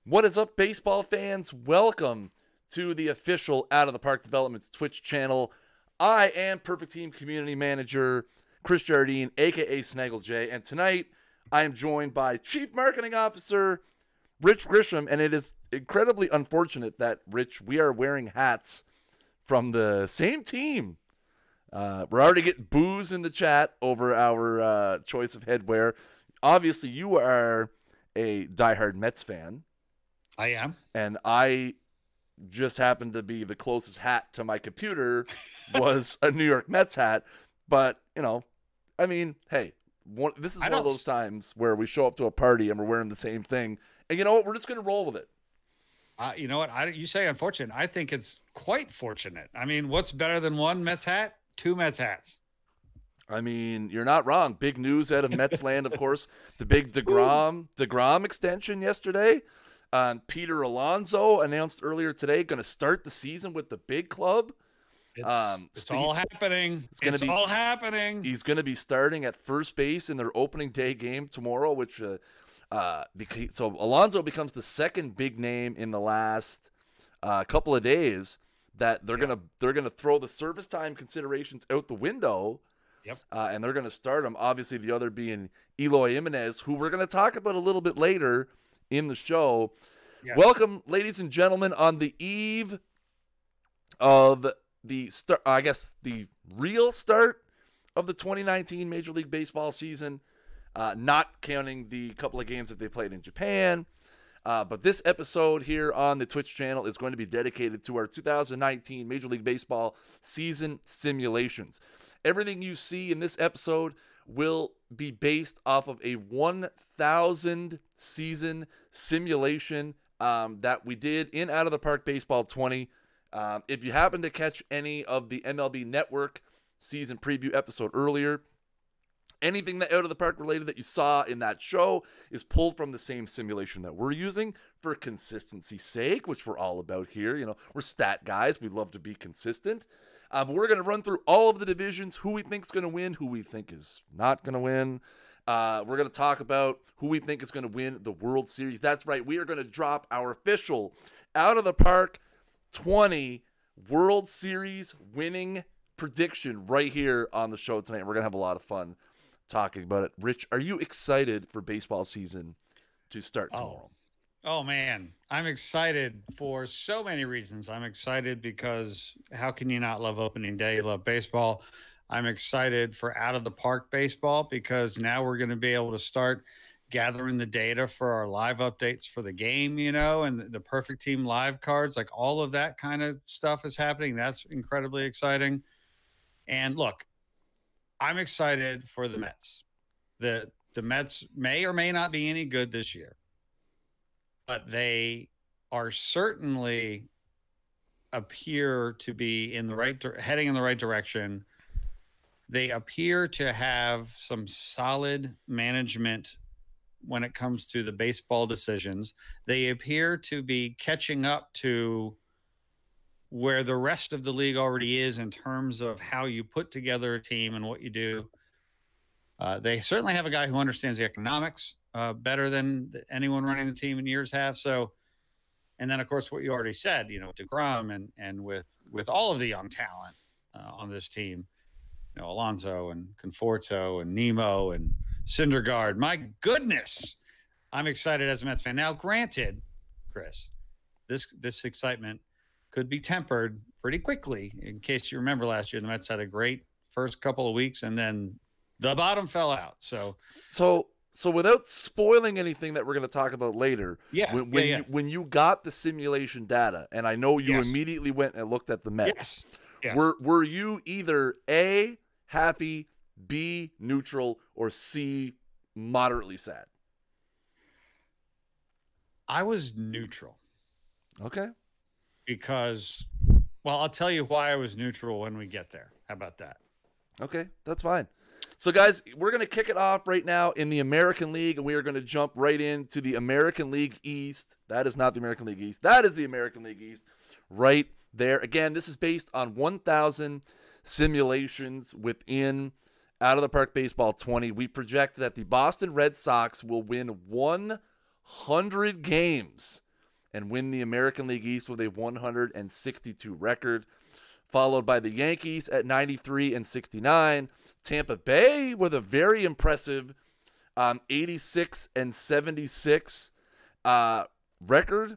What is up, baseball fans? Welcome to the official Out of the Park Developments Twitch channel. I am Perfect Team Community Manager Chris Jardine, aka Snaggle J, and tonight I am joined by Chief Marketing Officer Rich Grisham, and it is incredibly unfortunate that, Rich, we are wearing hats from the same team. We're already getting boos in the chat over our choice of headwear. Obviously, you are a diehard Mets fan. I am. And I just happened to be the closest hat to my computer was a New York Mets hat. But, you know, I mean, hey, this is one of those times where we show up to a party and we're wearing the same thing. And you know what? We're just going to roll with it. You know what? You say unfortunate. I think it's quite fortunate. I mean, what's better than one Mets hat? Two Mets hats. I mean, you're not wrong. Big news out of Mets land, of course. The big DeGrom extension yesterday. Peter Alonso announced earlier today going to start the season with the big club. It's all happening. It's all happening. He's going to be starting at first base in their opening day game tomorrow, which so Alonso becomes the second big name in the last couple of days that they're gonna throw the service time considerations out the window. Yep. And they're going to start him. Obviously, the other being Eloy Jimenez, who we're going to talk about a little bit later in the show. Yes. Welcome, ladies and gentlemen, on the eve of the start, I guess the real start of the 2019 Major League Baseball season, not counting the couple of games that they played in Japan. But this episode here on the Twitch channel is going to be dedicated to our 2019 Major League Baseball season simulations. Everything you see in this episode will be based off of a 1,000 season simulation that we did in Out of the Park Baseball 20. If you happen to catch any of the MLB Network season preview episode earlier, anything that Out of the Park related that you saw in that show is pulled from the same simulation that we're using for consistency's sake, which we're all about here. You know, we're stat guys. We love to be consistent. But we're going to run through all of the divisions, who we think is going to win, who we think is not going to win. We're going to talk about who we think is going to win the World Series. That's right. We are going to drop our official Out of the Park 20 World Series winning prediction right here on the show tonight. We're going to have a lot of fun talking about it. Rich, are you excited for baseball season to start tomorrow? Oh man, I'm excited for so many reasons. I'm excited because how can you not love opening day? You love baseball. I'm excited for Out of the Park baseball because now we're going to be able to start gathering the data for our live updates for the game, you know, and the Perfect Team live cards, like all of that kind of stuff is happening. That's incredibly exciting. And look, I'm excited for the Mets. The Mets may or may not be any good this year, but they are certainly appear to be in the heading in the right direction. They appear to have some solid management when it comes to the baseball decisions. They appear to be catching up to where the rest of the league already is in terms of how you put together a team and what you do. They certainly have a guy who understands the economics better than anyone running the team in years have. So, and then of course, what you already said, you know, DeGrom and with all of the young talent on this team, you know, Alonso and Conforto and Nemo and Syndergaard. My goodness, I'm excited as a Mets fan. Now, granted, Chris, this excitement could be tempered pretty quickly. In case you remember last year, the Mets had a great first couple of weeks and then the bottom fell out. So without spoiling anything that we're going to talk about later, when you got the simulation data, and I know you immediately went and looked at the Mets, were you either A, happy, B, neutral, or C, moderately sad? I was neutral. Okay. Because, well, I'll tell you why I was neutral when we get there. How about that? Okay, that's fine. So, guys, we're going to kick it off right now in the American League, and we are going to jump right into the American League East. That is not the American League East. That is the American League East right there. Again, this is based on 1,000 simulations within Out of the Park Baseball 20. We project that the Boston Red Sox will win 100 games and win the American League East with a 162 record, followed by the Yankees at 93 and 69. Tampa Bay with a very impressive 86 and 76 record.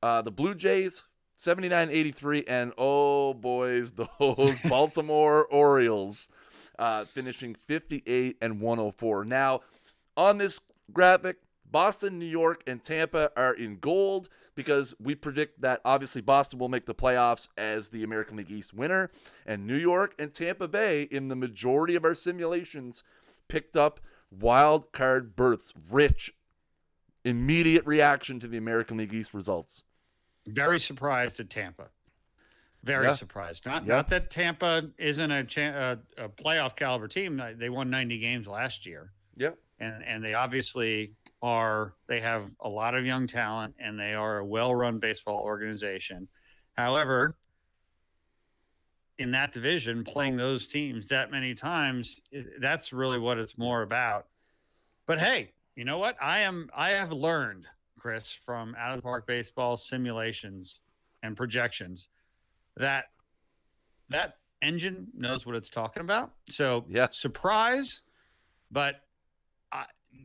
The Blue Jays 79 83, and oh boys, those Baltimore Orioles finishing 58 and 104. Now, on this graphic, Boston, New York, and Tampa are in gold because we predict that obviously Boston will make the playoffs as the American League East winner, and New York and Tampa Bay, in the majority of our simulations, picked up wild card berths. Rich, immediate reaction to the American League East results. Very surprised at Tampa. Very surprised. Not that Tampa isn't a playoff caliber team. They won 90 games last year. Yep. And they obviously are. They have a lot of young talent, and they are a well-run baseball organization. However, in that division, playing those teams that many times, that's really what it's more about. But hey, you know what? I have learned, Chris, from Out of the Park baseball simulations and projections, that engine knows what it's talking about. So surprise, but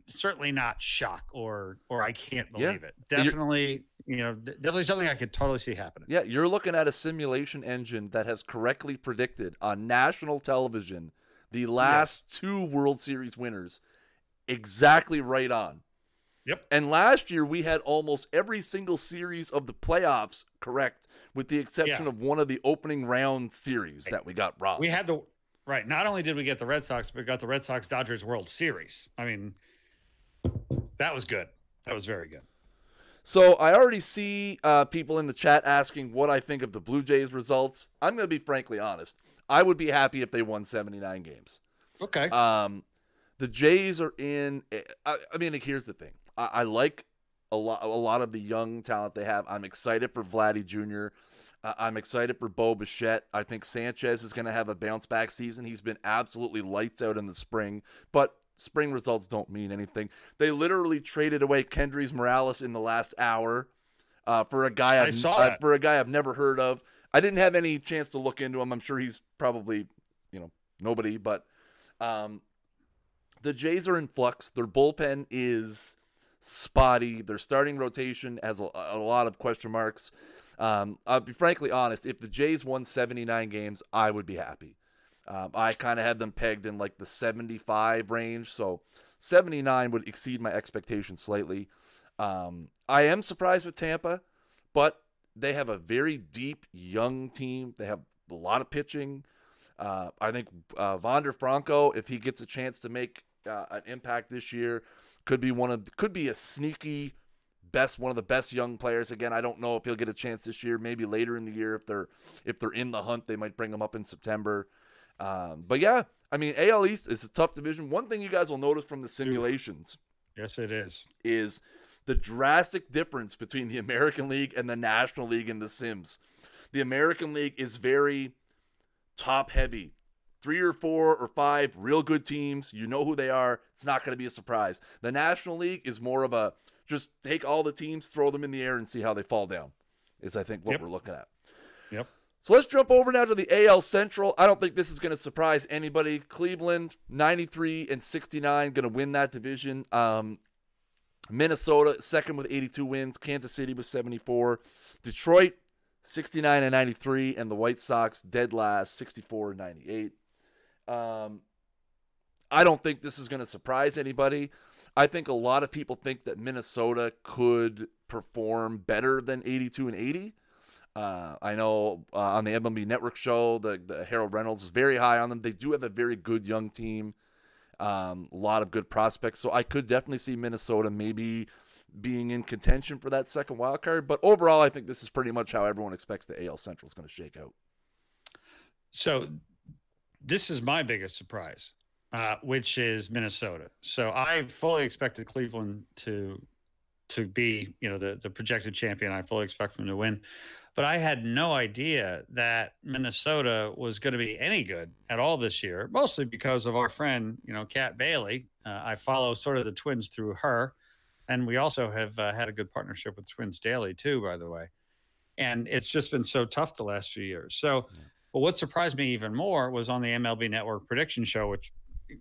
certainly not shock or I can't believe it. Definitely, definitely something I could totally see happening. Yeah, you're looking at a simulation engine that has correctly predicted on national television the last two World Series winners exactly right on. Yep. And last year we had almost every single series of the playoffs correct, with the exception of one of the opening round series that we got wrong. We had not only did we get the Red Sox, but we got the Red Sox Dodgers World Series. I mean, that was good. That was very good. So I already see people in the chat asking what I think of the Blue Jays results. I'm going to be frankly honest. I would be happy if they won 79 games. Okay. The Jays are in. I mean, here's the thing. I like a lot of the young talent they have. I'm excited for Vladdy Jr. I'm excited for Bo Bichette. I think Sanchez is going to have a bounce back season. He's been absolutely lights out in the spring, but spring results don't mean anything. They literally traded away Kendrys Morales in the last hour for a guy I've never heard of. I didn't have any chance to look into him. I'm sure he's probably nobody, but the Jays are in flux. Their bullpen is spotty. Their starting rotation has a lot of question marks. I'll be frankly honest. If the Jays won 79 games, I would be happy. I kind of had them pegged in like the 75 range, so 79 would exceed my expectations slightly. I am surprised with Tampa, but they have a very deep, young team. They have a lot of pitching. I think Wander Franco, if he gets a chance to make an impact this year, could be a sneaky one of the best young players. Again, I don't know if he'll get a chance this year. Maybe later in the year, if they're in the hunt, they might bring him up in September. But yeah, I mean, AL East is a tough division. One thing you guys will notice from the simulations, yes, it is the drastic difference between the American League and the National League in the Sims. The American League is very top heavy. 3 or 4 or 5 real good teams. You know who they are. It's not going to be a surprise. The National League is more of a just take all the teams, throw them in the air, and see how they fall down, is I think what we're looking at. Yep. So let's jump over now to the AL Central. I don't think this is going to surprise anybody. Cleveland, 93 and 69, going to win that division. Minnesota, second with 82 wins. Kansas City with 74. Detroit, 69 and 93. And the White Sox, dead last, 64 and 98. I don't think this is going to surprise anybody. I think a lot of people think that Minnesota could perform better than 82 and 80. I know on the MLB Network show, the Harold Reynolds is very high on them. They do have a very good young team, a lot of good prospects. So I could definitely see Minnesota maybe being in contention for that second wild card. But overall, I think this is pretty much how everyone expects the AL Central is going to shake out. So this is my biggest surprise, which is Minnesota. So I fully expected Cleveland to be, the projected champion. I fully expect them to win. But I had no idea that Minnesota was going to be any good at all this year, mostly because of our friend, Kat Bailey. I follow sort of the Twins through her. And we also have had a good partnership with Twins Daily too, by the way. And it's just been so tough the last few years. So, but what surprised me even more was on the MLB Network prediction show, which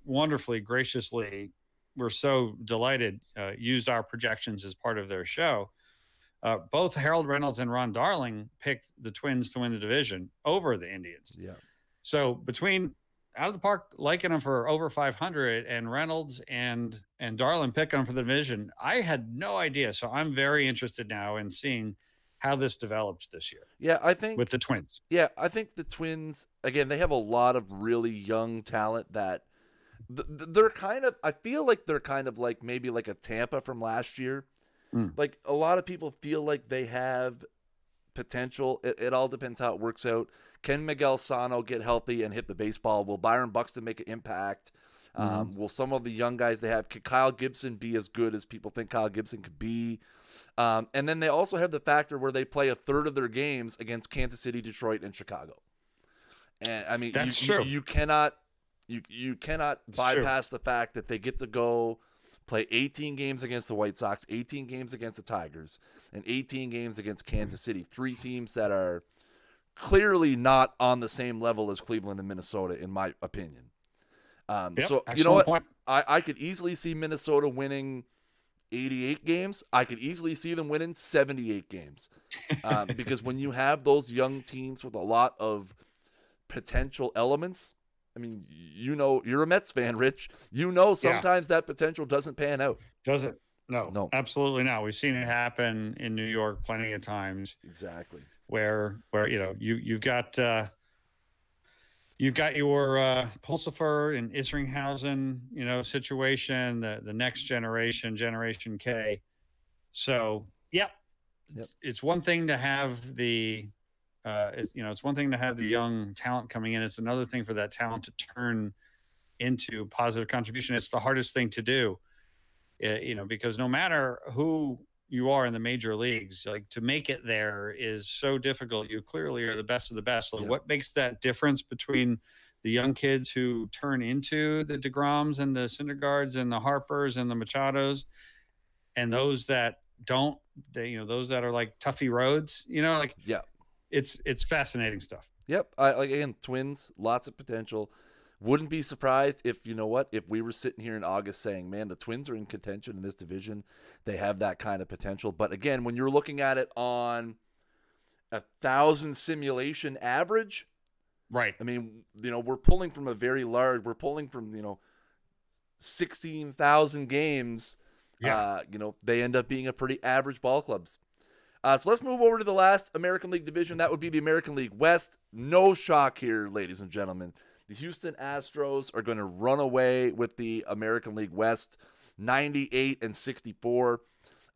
wonderfully, graciously, we're so delighted, used our projections as part of their show. Both Harold Reynolds and Ron Darling picked the Twins to win the division over the Indians. Yeah. So between Out of the Park liking them for over 500 and Reynolds and Darling picking them for the division, I had no idea. So I'm very interested now in seeing how this develops this year. Yeah, I think with the Twins. Yeah, I think the Twins, again, they have a lot of really young talent that they're kind of, I feel like they're kind of like maybe like a Tampa from last year. Like a lot of people feel like they have potential. It all depends how it works out. Can Miguel Sano get healthy and hit the baseball? Will Byron Buxton make an impact? Will some of the young guys they have, could Kyle Gibson be as good as people think Kyle Gibson could be? And then they also have the factor where they play a third of their games against Kansas City, Detroit, and Chicago. And I mean, that's true. You cannot bypass the fact that they get to go play 18 games against the White Sox, 18 games against the Tigers, and 18 games against Kansas City. 3 teams that are clearly not on the same level as Cleveland and Minnesota, in my opinion. So, you know what? I could easily see Minnesota winning 88 games. I could easily see them winning 78 games. Because when you have those young teams with a lot of potential elements, I mean, you know, you're a Mets fan, Rich. You know sometimes that potential doesn't pan out. Does it? No, absolutely not. We've seen it happen in New York plenty of times. Exactly. Where you know you've got your Pulsifer and Isringhausen, you know, situation, the next Generation K. So it's one thing to have the it's one thing to have the young talent coming in. It's another thing for that talent to turn into positive contribution. It's the hardest thing to do, you know, because no matter who you are in the major leagues, like to make it there is so difficult. You clearly are the best of the best. Like what makes that difference between the young kids who turn into the DeGroms and the Syndergaards and the Harpers and the Machados and those that don't, those that are like Tuffy Rhodes, you know, like, it's fascinating stuff. Yep. Like, again, Twins, lots of potential. Wouldn't be surprised if, you know what, if we were sitting here in August saying, man, the Twins are in contention in this division. They have that kind of potential. But again, when you're looking at it on 1,000 simulation average, right? I mean, you know, we're pulling from we're pulling from, 16,000 games. They end up being a pretty average ball clubs. So let's move over to the last American League division. That would be the American League West. No shock here, ladies and gentlemen. The Houston Astros are going to run away with the American League West, 98-64.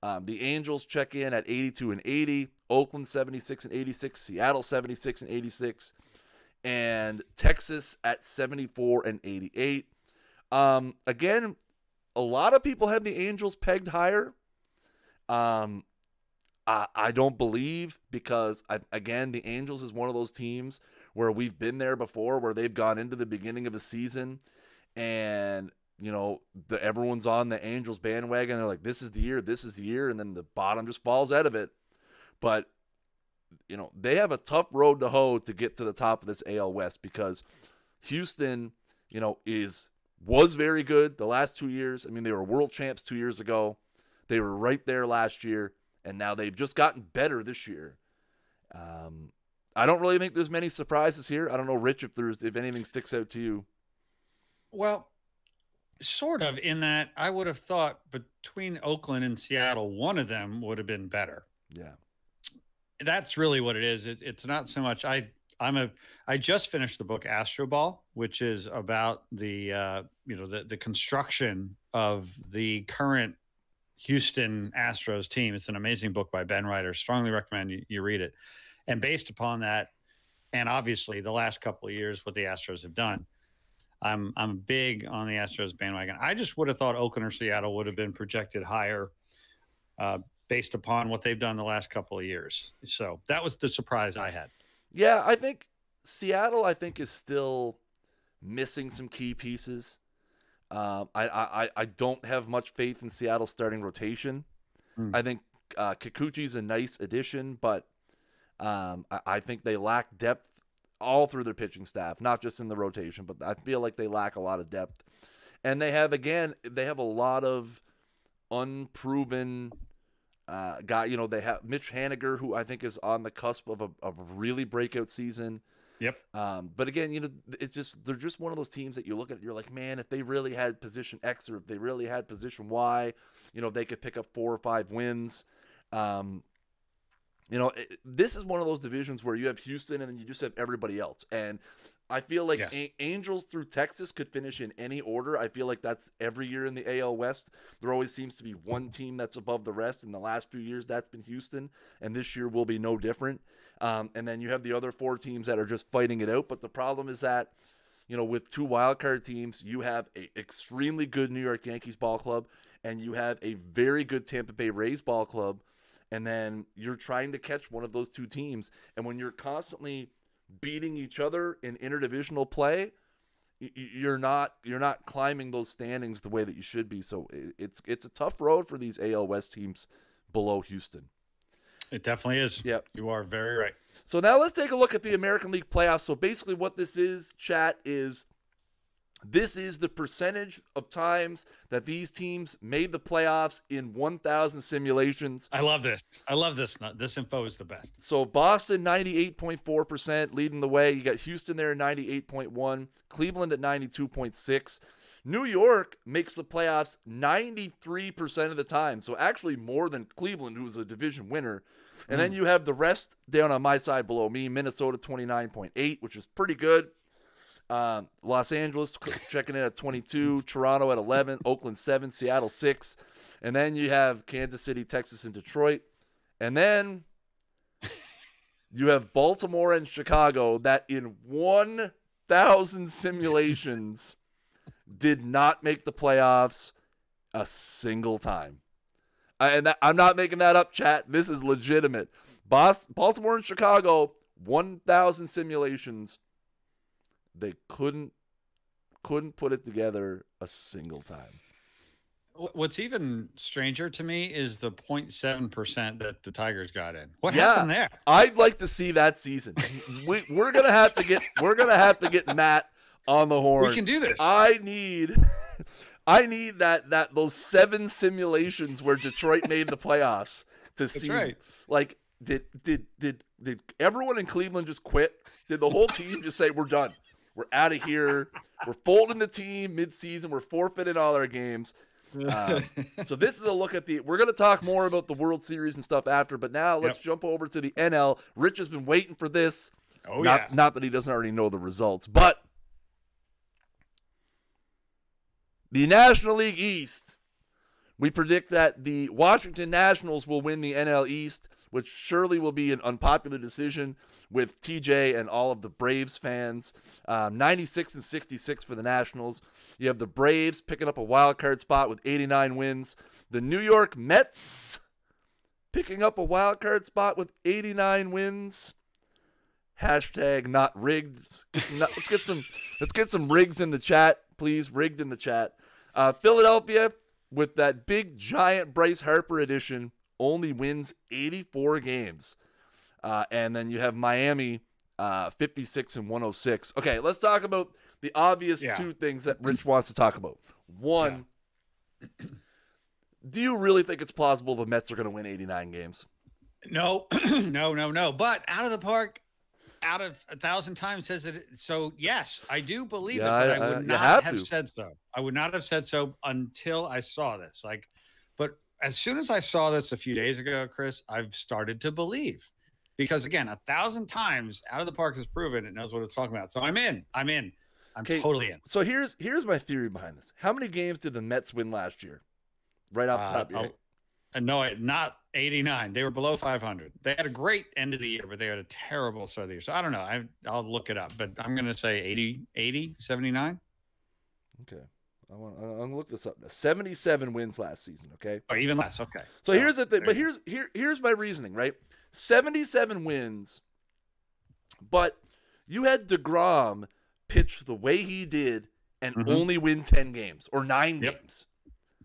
The Angels check in at 82-80. Oakland 76-86. Seattle 76-86. And Texas at 74-88. Again, a lot of people have the Angels pegged higher. I don't believe, because again, the Angels is one of those teams where we've been there before, where they've gone into the beginning of the season and, everyone's on the Angels bandwagon. They're like, this is the year. And then the bottom just falls out of it. But, they have a tough road to hoe to get to the top of this AL West, because Houston, was very good the last 2 years. I mean, they were world champs 2 years ago. They were right there last year. And now they've just gotten better this year. I don't really think there's many surprises here. I don't know, Rich, if anything sticks out to you. Well, sort of, in that I would have thought between Oakland and Seattle, one of them would have been better. Yeah. That's really what it is. It's not so much. I just finished the book Astro Ball, which is about the construction of the current Houston Astros team. It's an amazing book by Ben Ryder. Strongly recommend you read it. And based upon that, and obviously the last couple of years, what the Astros have done, I'm big on the Astros bandwagon. I just would have thought Oakland or Seattle would have been projected higher based upon what they've done the last couple of years. So that was the surprise I had. Yeah, I think Seattle, is still missing some key pieces. I don't have much faith in Seattle's starting rotation. I think Kikuchi's a nice addition, but I think they lack depth all through their pitching staff, not just in the rotation, but I feel like they lack a lot of depth. And they have a lot of unproven guy. You know, they have Mitch Haniger, who I think is on the cusp of a really breakout season. Yep. But again, you know, they're just one of those teams that you look at, you're like, man, if they really had position X or if they really had position Y, you know, they could pick up 4 or 5 wins. You know, this is one of those divisions where you have Houston and then you just have everybody else. And I feel like Angels through Texas could finish in any order. I feel like that's every year in the AL West. There always seems to be one team that's above the rest. In the last few years, that's been Houston. And this year will be no different. And then you have the other 4 teams that are just fighting it out. But the problem is that, you know, with 2 wildcard teams, you have an extremely good New York Yankees ball club and you have a very good Tampa Bay Rays ball club. And then you're trying to catch one of those 2 teams. And when you're constantly beating each other in interdivisional play, you're not climbing those standings the way that you should be. So it's a tough road for these AL West teams below Houston. It definitely is. Yep. You are very right. So now let's take a look at the American League playoffs. So basically what this is, chat, is this is the percentage of times that these teams made the playoffs in 1,000 simulations. I love this. I love this. This info is the best. So Boston, 98.4%, leading the way. You got Houston there at 98.1%, Cleveland at 92.6%. New York makes the playoffs 93% of the time. So actually more than Cleveland, who's a division winner. And then you have the rest down on my side below me. Minnesota, 29.8%, which is pretty good. Los Angeles checking in at 22, Toronto at 11, Oakland 7, Seattle 6, and then you have Kansas City, Texas, and Detroit, and then you have Baltimore and Chicago that in 1,000 simulations did not make the playoffs a single time. I'm not making that up, chat. This is legitimate. Baltimore and Chicago, 1,000 simulations. They couldn't put it together a single time. What's even stranger to me is the 0.7% that the Tigers got in. What happened there? I'd like to see that season. We're gonna have to get Matt on the horn. We can do this. I need that those 7 simulations where Detroit made the playoffs to see. Right. Like, did everyone in Cleveland just quit? Did the whole team just say we're done? We're out of here. We're folding the team mid-season. We're forfeiting all our games. So this is a look at we're going to talk more about the World Series and stuff after, but now let's jump over to the NL. Rich has been waiting for this. Oh, Not that he doesn't already know the results, but the National League East, we predict that the Washington Nationals will win the NL East, which surely will be an unpopular decision with TJ and all of the Braves fans. 96 and 66 for the Nationals. You have the Braves picking up a wild card spot with 89 wins. The New York Mets picking up a wild card spot with 89 wins. Hashtag not rigged. Let's get some rigs in the chat, please. Rigged in the chat. Philadelphia, with that big giant Bryce Harper edition, only wins 84 games. And then you have Miami, 56 and 106. Okay, let's talk about the obvious 2 things that Rich wants to talk about. One, do you really think it's plausible the Mets are going to win 89 games? No, no. But out of the park, out of 1,000 times says it. So yes, I do believe it, but I would not have said so. I would not have said so until I saw this. But as soon as I saw this a few days ago, Chris, I've started to believe, because again, 1,000 times out of the park has proven it knows what it's talking about. So I'm in. I'm totally in. So here's my theory behind this. How many games did the Mets win last year? Right off the top of your head. No, not 89. They were below 500. They had a great end of the year, but they had a terrible start of the year. So I don't know. I'll look it up, but I'm going to say 80, 79. Okay. I'm going to look this up now. 77 wins last season, okay? Oh, even less. Okay. So here's the thing. But here's my reasoning, right? 77 wins, but you had DeGrom pitch the way he did and only win 10 games or 9 games.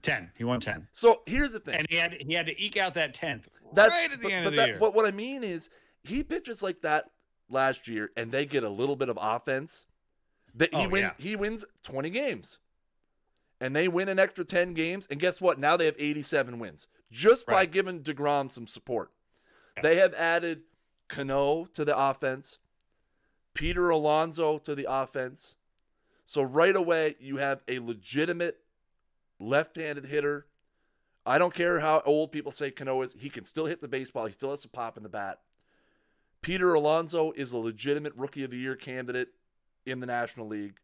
10. He won 10. So here's the thing. And he had to eke out that 10th right at the end of the year. But what I mean is, he pitches like that last year, and they get a little bit of offense. He wins 20 games. And they win an extra 10 games. And guess what? Now they have 87 wins. Just by giving DeGrom some support. Yeah. They have added Cano to the offense. Peter Alonso to the offense. So right away, you have a legitimate left-handed hitter. I don't care how old people say Cano is. He can still hit the baseball. He still has some pop in the bat. Peter Alonso is a legitimate Rookie of the Year candidate in the National League.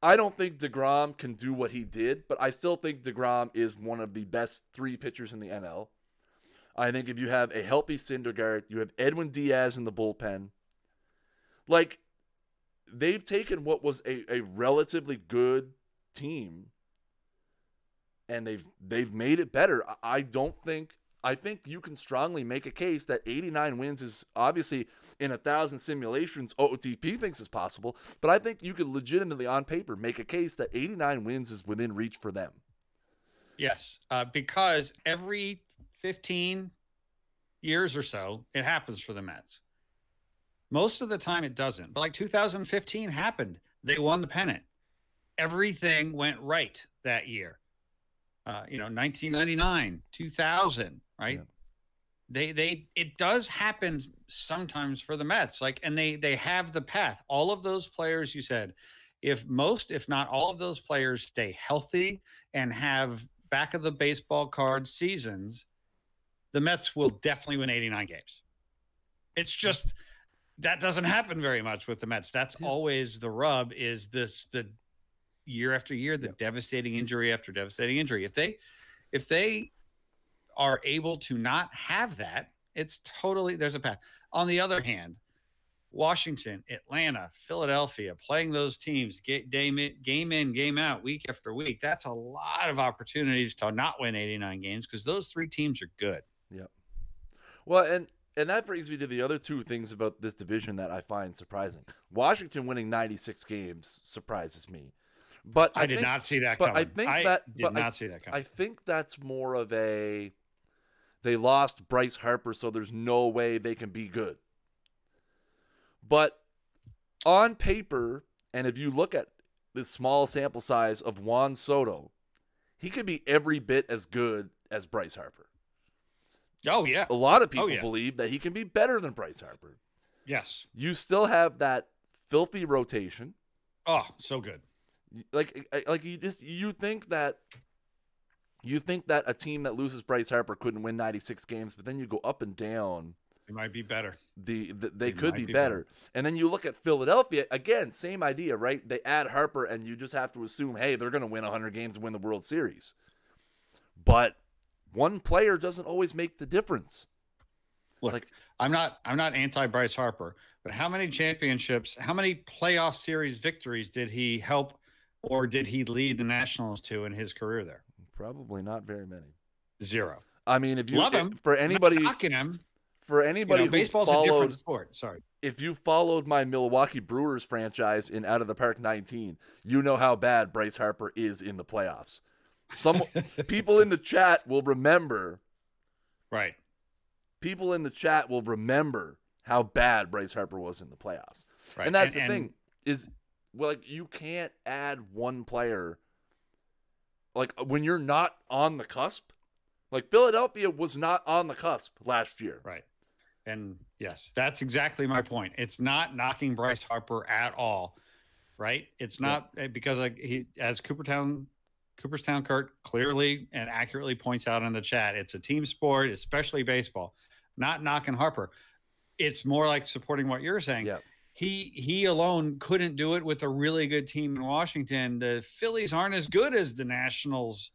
I don't think DeGrom can do what he did, but I still think DeGrom is one of the best 3 pitchers in the NL. I think if you have a healthy Syndergaard, you have Edwin Diaz in the bullpen. Like, they've taken what was a relatively good team, and they've made it better. I think you can strongly make a case that 89 wins is obviously in 1,000 simulations OOTP thinks is possible, but I think you could legitimately on paper make a case that 89 wins is within reach for them. Yes, because every 15 years or so, it happens for the Mets. Most of the time it doesn't, but like 2015 happened. They won the pennant. Everything went right that year. 1999, 2000, right? Yeah. It does happen sometimes for the Mets. And they have the path. All of those players, you said, if not all of those players stay healthy and have back of the baseball card seasons, the Mets will definitely win 89 games. It's just that doesn't happen very much with the Mets. That's always the rub, is the year after year, the devastating injury after devastating injury. If they are able to not have that, it's totally, there's a path. On the other hand, Washington, Atlanta, Philadelphia, playing those teams, game in, game out, week after week, that's a lot of opportunities to not win 89 games because those 3 teams are good. Yep. Well, and that brings me to the other 2 things about this division that I find surprising. Washington winning 96 games surprises me. But I did not see that coming. I did not see that coming. I think that's more of they lost Bryce Harper, so there's no way they can be good. But on paper, and if you look at the small sample size of Juan Soto, he could be every bit as good as Bryce Harper. Oh, yeah. A lot of people believe that he can be better than Bryce Harper. Yes. You still have that filthy rotation. Oh, so good. You think that a team that loses Bryce Harper couldn't win 96 games, but then you go up and down. They might be better. They could be better. And then you look at Philadelphia, again, same idea, right? They add Harper, and you just have to assume, hey, they're going to win 100 games and win the World Series. But one player doesn't always make the difference. Look, I'm not anti Bryce Harper, but how many championships, how many playoff series victories did he help, or did he lead the Nationals to in his career there? Probably not very many. 0. I mean, if you love him, for anybody knocking him, for anybody who baseball's followed, a different sport. Sorry. If you followed my Milwaukee Brewers franchise in Out of the Park 19, you know how bad Bryce Harper is in the playoffs. Some people in the chat will remember. Right. People in the chat will remember how bad Bryce Harper was in the playoffs. Right. And that's the thing is, you can't add one player. When you're not on the cusp, Philadelphia was not on the cusp last year. Right. And yes, that's exactly my point. It's not knocking Bryce Harper at all. Right. It's not because he, as Cooperstown Kurt clearly and accurately points out in the chat, it's a team sport, especially baseball. Not knocking Harper. It's more like supporting what you're saying. Yeah. He alone couldn't do it with a really good team in Washington. The Phillies aren't as good as the Nationals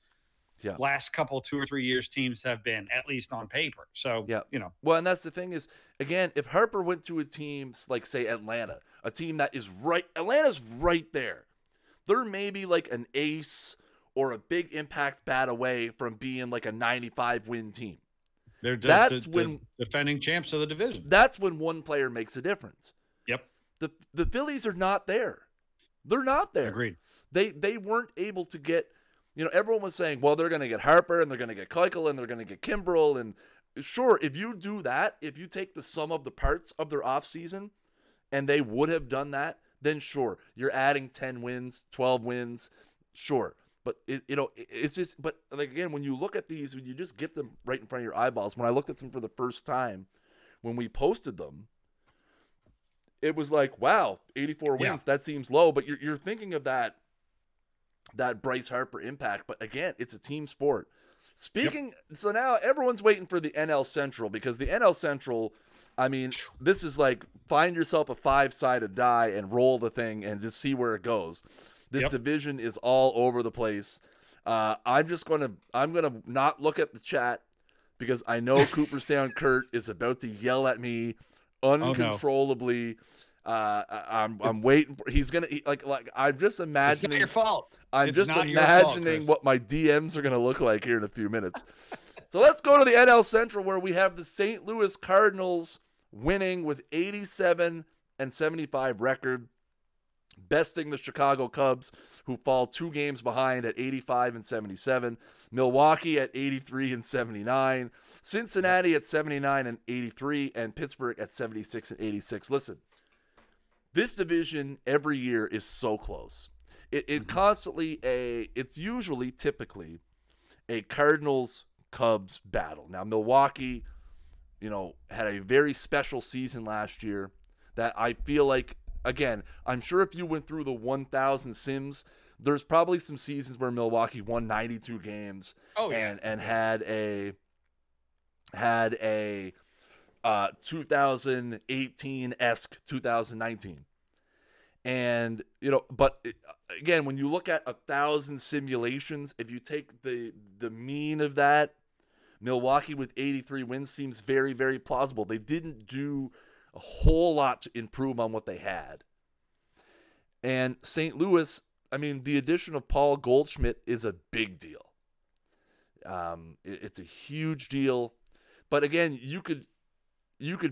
last couple 2 or 3 years teams have been, at least on paper. So, Well, and that's the thing is, again, if Harper went to a team like, say, Atlanta, a team that is Atlanta's right there. They're maybe an ace or a big impact bat away from being a 95-win team. They're the defending champs of the division. That's when one player makes a difference. Yep. The Phillies are not there. They're not there. Agreed. They weren't able to get, everyone was saying, well, they're going to get Harper and they're going to get Keuchel and they're going to get Kimbrel. And sure, if you do that, if you take the sum of the parts of their offseason and they would have done that, then sure, you're adding 10 wins, 12 wins, sure. But it's just, but like, again, when you look at these, when you just get them right in front of your eyeballs, when I looked at them for the first time, when we posted them, it was like, wow, 84 wins. Yeah. That seems low, but you're thinking of that Bryce Harper impact. But again, it's a team sport. So now everyone's waiting for the NL Central, because the NL Central, I mean, this is like find yourself a 5-sided die and roll the thing and just see where it goes. This division is all over the place. I'm gonna not look at the chat because I know Cooperstown Kurt is about to yell at me uncontrollably. I'm waiting for. He's gonna like. I'm just imagining. It's not your fault. I'm just imagining what my DMs are gonna look like here in a few minutes. So let's go to the NL Central, where we have the St. Louis Cardinals winning with 87 and 75 record, besting the Chicago Cubs, who fall 2 games behind at 85 and 77. Milwaukee at 83 and 79. Cincinnati at 79 and 83, and Pittsburgh at 76 and 86. Listen, this division every year is so close. It's usually typically a Cardinals-Cubs battle. Now, Milwaukee, had a very special season last year that I feel like, again, I'm sure if you went through the 1,000 sims, there's probably some seasons where Milwaukee won 92 games and had a 2018-esque 2019. And, but again, when you look at 1,000 simulations, if you take the mean of that, Milwaukee with 83 wins seems very, very plausible. They didn't do a whole lot to improve on what they had. And St. Louis, I mean, the addition of Paul Goldschmidt is a big deal. It's a huge deal. But again, you could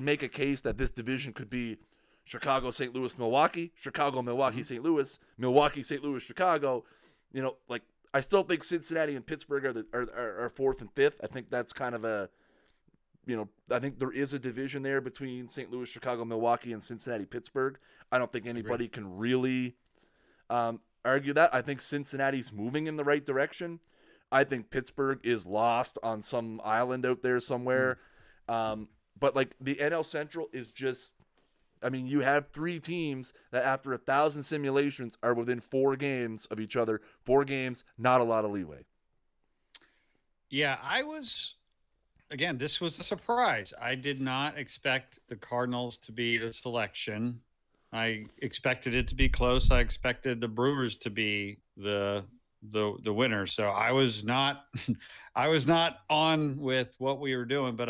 make a case that this division could be Chicago, St. Louis, Milwaukee, Chicago, Milwaukee, St. Louis, Milwaukee, St. Louis, Chicago. I still think Cincinnati and Pittsburgh are 4th and 5th. I think that's kind of I think there is a division there between St. Louis, Chicago, Milwaukee, and Cincinnati, Pittsburgh. I don't think anybody can really argue that. I think Cincinnati's moving in the right direction. I think Pittsburgh is lost on some island out there somewhere. But the NL Central is just, I mean, you have 3 teams that after 1,000 simulations are within 4 games of each other. 4 games, not a lot of leeway. Yeah, again, this was a surprise. I did not expect the Cardinals to be the selection. I expected it to be close. I expected the Brewers to be the winner. So I was not on with what we were doing, but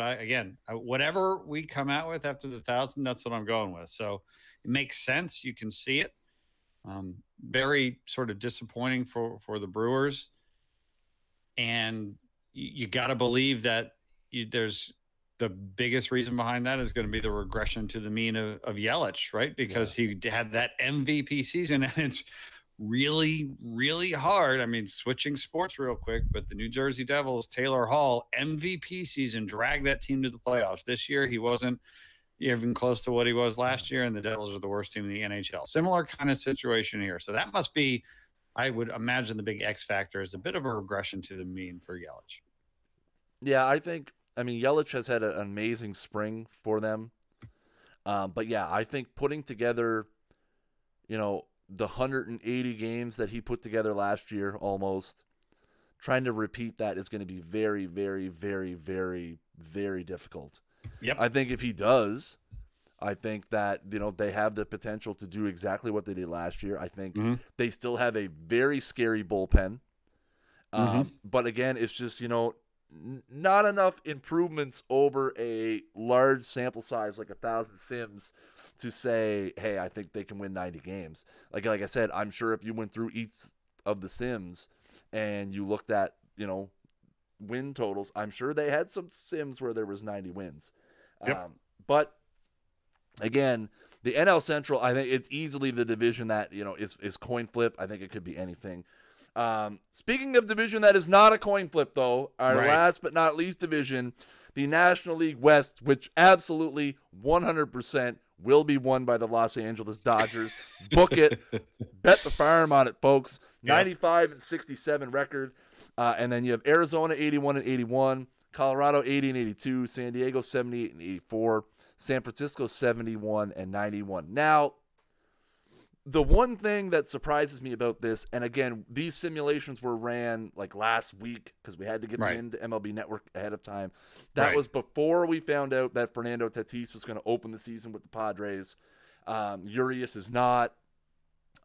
whatever we come out with after the 1,000, that's what I'm going with. So it makes sense. You can see it. Very sort of disappointing for the Brewers. And you got to believe that there's the biggest reason behind that is going to be the regression to the mean of Yelich, right? Because he had that MVP season, and it's really, really hard. I mean, switching sports real quick, but the New Jersey Devils, Taylor Hall, MVP season, dragged that team to the playoffs. This year, he wasn't even close to what he was last year, and the Devils are the worst team in the NHL. Similar kind of situation here. So that must be, I would imagine, the big X factor is a bit of a regression to the mean for Yelich. Yeah, I mean, Yelich has had an amazing spring for them. But yeah, I think putting together, the 180 games that he put together last year, almost trying to repeat that is going to be very, very, very, very, very difficult. Yep. I think if he does, I think that, they have the potential to do exactly what they did last year. I think they still have a very scary bullpen. But again, it's just, not enough improvements over a large sample size, like 1,000 sims, to say, hey, I think they can win 90 games. Like I said, I'm sure if you went through each of the sims and you looked at, win totals, I'm sure they had some sims where there was 90 wins. Yep. But again, The NL Central, I think it's easily the division that, is coin flip. I think it could be anything. Speaking of division that is not a coin flip, though, our last but not least division, the National League West, which absolutely 100% will be won by the Los Angeles Dodgers. Book it. Bet the farm on it, folks. 95-67 record. And then you have Arizona 81-81, Colorado 80-82, San Diego 78-84, San Francisco 71-91. Now, the one thing that surprises me about this, and again, these simulations were ran like last week because we had to get them into MLB Network ahead of time. That was before we found out that Fernando Tatis was going to open the season with the Padres. Urias is not.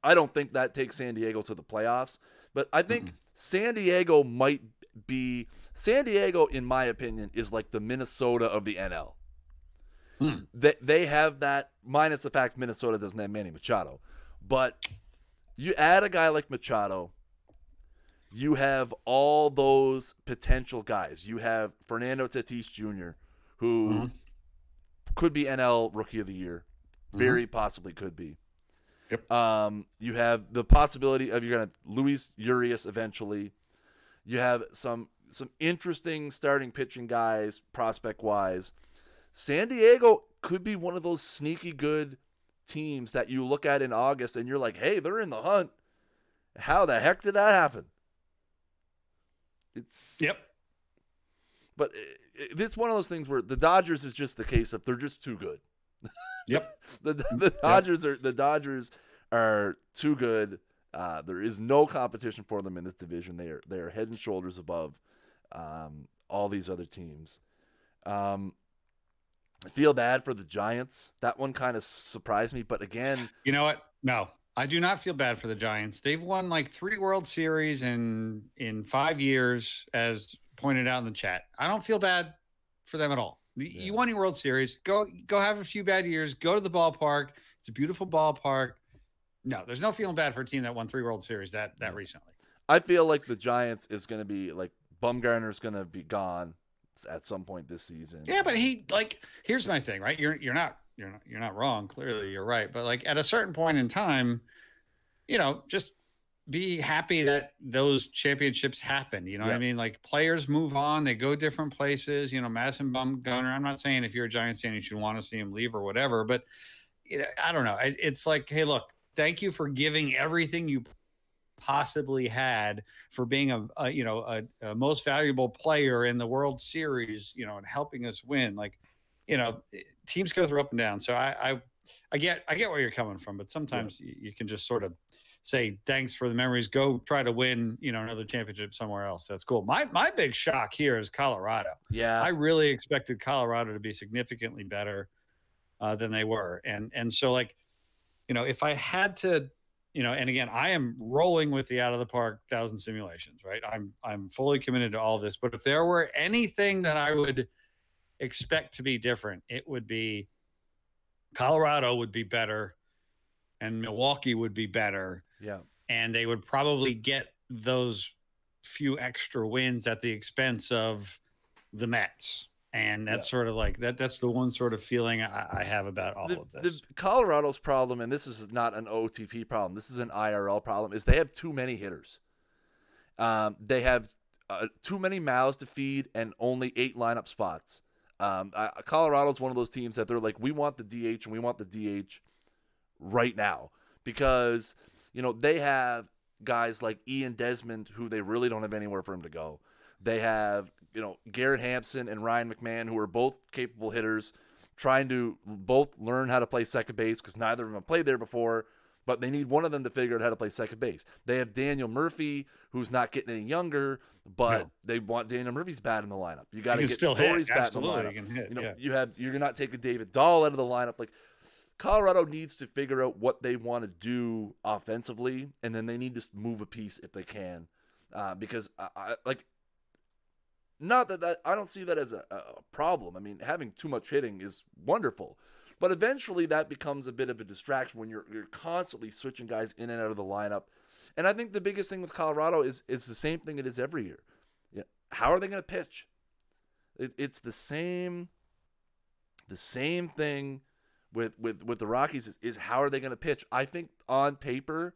I don't think that takes San Diego to the playoffs, but I think San Diego might be. San Diego, in my opinion, is like the Minnesota of the NL. They have that, minus the fact Minnesota doesn't have Manny Machado. But you add a guy like Machado, you have all those potential guys. You have Fernando Tatis Jr., who could be NL Rookie of the Year, very possibly could be. Yep. You have the possibility of you're going to Luis Urias eventually. You have some interesting starting pitching guys, prospect-wise. San Diego could be one of those sneaky good teams that you look at in August and you're like, hey, they're in the hunt. How the heck did that happen? But it's one of those things where the Dodgers is just the case of they're just too good. The Dodgers are too good. There is no competition for them in this division. They are head and shoulders above all these other teams. I feel bad for the Giants. That one kind of surprised me. But again, you know what? No, I do not feel bad for the Giants. They've won like 3 World Series in 5 years, as pointed out in the chat. I don't feel bad for them at all. You won your World Series. Go have a few bad years. Go to the ballpark. It's a beautiful ballpark. No, there's no feeling bad for a team that won 3 World Series that recently. I feel like the Giants is going to be like Bumgarner's going to be gone at some point this season. Yeah, but here's my thing, right? You're not wrong. Clearly, you're right. But like at a certain point in time, just be happy that those championships happen. You know what I mean? Like players move on, they go different places. Madison Bumgarner. I'm not saying if you're a Giants fan, you should want to see him leave or whatever. But I don't know. It's like, hey, look, thank you for giving everything you possibly had for being a most valuable player in the World Series, and helping us win. Like, teams go through up and down. So I get where you're coming from, but sometimes you can just sort of say, thanks for the memories. Go try to win, another championship somewhere else. That's cool. My big shock here is Colorado. Yeah. I really expected Colorado to be significantly better than they were. And so like, if I had to, and again, I am rolling with the out of the park 1,000 simulations, right? I'm fully committed to all this, but if there were anything that I would expect to be different, it would be Colorado would be better and Milwaukee would be better. Yeah. And they would probably get those few extra wins at the expense of the Mets. And that's sort of like that's the one sort of feeling I have about all of this. The Colorado's problem, and this is not an OOTP problem, this is an IRL problem, is they have too many hitters. They have too many mouths to feed and only 8 lineup spots. Colorado's one of those teams that they're like, we want the DH and we want the DH right now because, they have guys like Ian Desmond who they really don't have anywhere for him to go. They have, Garrett Hampson and Ryan McMahon, who are both capable hitters, trying to both learn how to play second base because neither of them have played there before, but they need one of them to figure out how to play second base. They have Daniel Murphy, who's not getting any younger, but they want Daniel Murphy's bat in the lineup. You got to get Story's bat in the lineup. You're not taking David Dahl out of the lineup. Like Colorado needs to figure out what they want to do offensively, and then they need to move a piece if they can, because not that I don't see that as a problem. I mean, having too much hitting is wonderful, but eventually that becomes a bit of a distraction when you're constantly switching guys in and out of the lineup. And I think the biggest thing with Colorado is the same thing it is every year. How are they going to pitch? It's the same thing with the Rockies is how are they going to pitch? I think on paper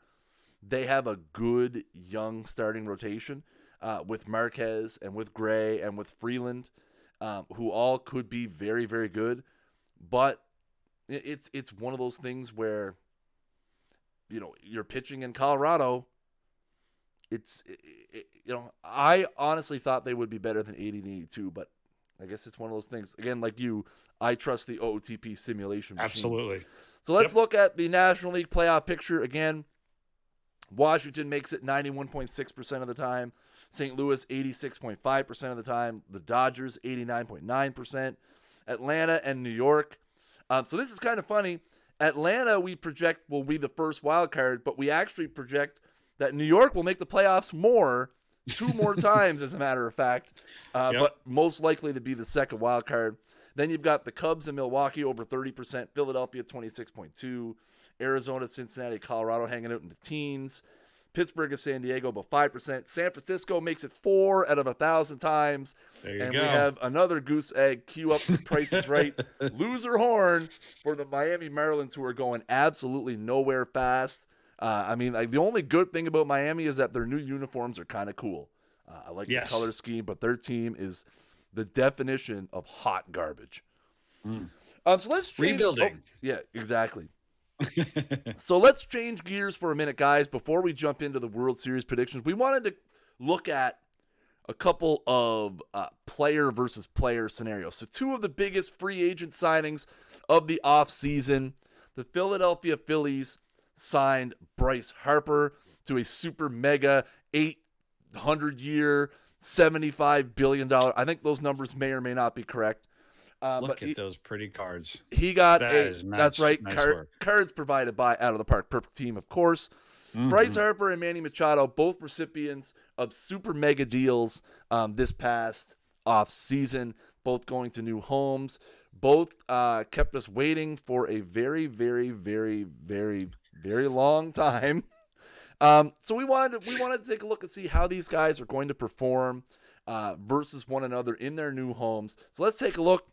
they have a good young starting rotation with Marquez and with Gray and with Freeland, who all could be very, very good. But it's one of those things where, you're pitching in Colorado. I honestly thought they would be better than 80 and 82, but I guess it's one of those things. Again, like you, I trust the OOTP simulation machine. Absolutely. So let's look at the National League playoff picture again. Washington makes it 91.6% of the time. St. Louis, 86.5% of the time. The Dodgers, 89.9%. Atlanta and New York. So this is kind of funny. Atlanta, we project, will be the first wild card, but we actually project that New York will make the playoffs two more times, as a matter of fact, but most likely to be the second wild card. Then you've got the Cubs and Milwaukee over 30%, Philadelphia 26.2%, Arizona, Cincinnati, Colorado hanging out in the teens, Pittsburgh and San Diego about 5%. San Francisco makes it 4 out of 1,000 times. There you and go. We have another goose egg, cue up the Price is Right, loser horn for the Miami Marlins, who are going absolutely nowhere fast. The only good thing about Miami is that their new uniforms are kind of cool. I like the color scheme, but their team is the definition of hot garbage. So let's change. Rebuilding. Yeah, exactly. So let's change gears for a minute, guys. Before we jump into the World Series predictions, we wanted to look at a couple of player versus player scenarios. So two of the biggest free agent signings of the offseason, the Philadelphia Phillies signed Bryce Harper to a super mega 800-year, $75 billion. I think those numbers may or may not be correct. Look at those pretty cards. He got that's right. Cards provided by Out of the Park Perfect Team, of course. Bryce Harper and Manny Machado, both recipients of super mega deals this past off season, both going to new homes. Both kept us waiting for a very, very, very, very, very long time. So we wanted to take a look and see how these guys are going to perform versus one another in their new homes. So let's take a look.